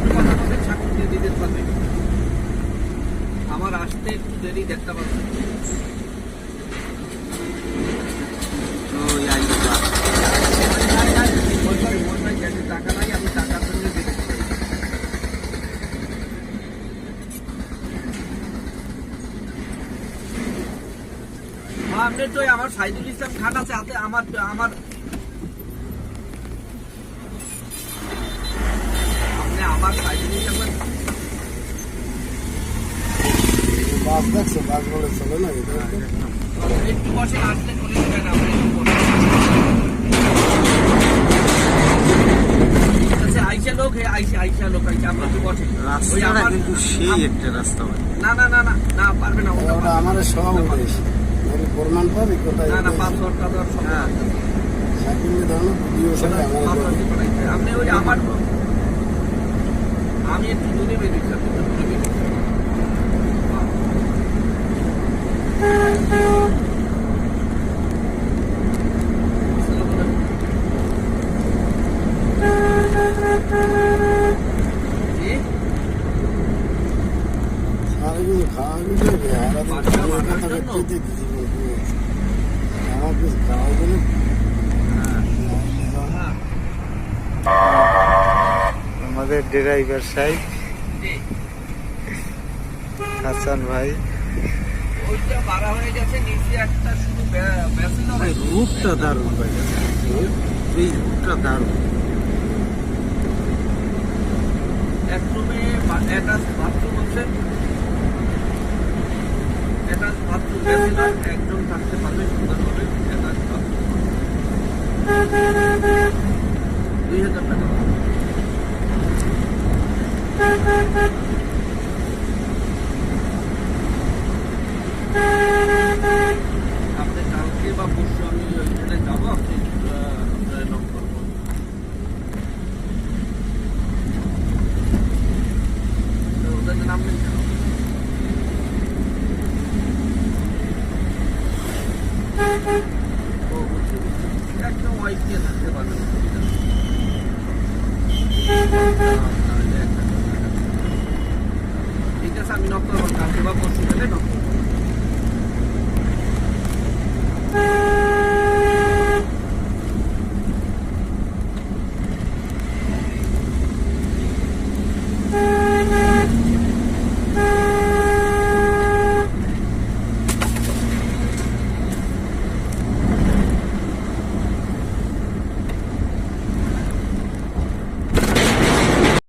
একটু কথা বলবেন, সাক্ষর দিয়ে দিতে পারবে? আমার আসতে একটু দেরি, দেখতে পাবেন। টাকা নাই, আমি টাকার জন্য দিতে পারি। আপনি তো আমার সাইদুল ইসলাম খান আছে হাতে, আমার আমার সাইদুল ইসলাম বাস দেখছো, বাস বলে চলে না, একটু বসে আসলে করে দেবেন। আপনি একটু বসে আইসা লোক, আইসা লোক আইসা, আমরা একটু বসে। রাস্তাটা কিন্তু সেই একটা রাস্তা ভাই। না না না না না, পারবে না। ওটা আমার সব উদ্দেশ্য প্রমাণ পাবি কোথায়? না না, পাসওয়ার্ডটা দেওয়ার সময় সাকিব ধরনের ভিডিও সাথে আমার আপনি ওই আমার, আমি একটু দূরে বেরিয়েছি, আপনি একটু দূরে বেরিয়েছি। সারাদিন খাওয়া গেলে আমার কিছু খাওয়া গেলে আমাদের ড্রাইভার সাহেব হাসান ভাই, ওইটা বাড়া হয়ে গেছে, নিচে একটা শুধু রূপটা দারুণ ভাই, এই রূপটা দারুণ। এক রুমে অ্যাটাচ বাথরুম আছে, অ্যাটাচ বাথরুম ব্যাচেলর একজন থাকতে পারবে সুন্দরভাবে। অ্যাটাচ বাথরুম 2000 টাকা। আপনি কালকে বা পরশু আমি ওই হোটেলে যাবো, আপনি নক করবো। ওদের নামবেন কেন? একটা ওয়াইফ দিয়ে থাকতে পারবেন, ঠিক আছে। আমি নক করবো কালকে বা পরশু গেলে নক করবো।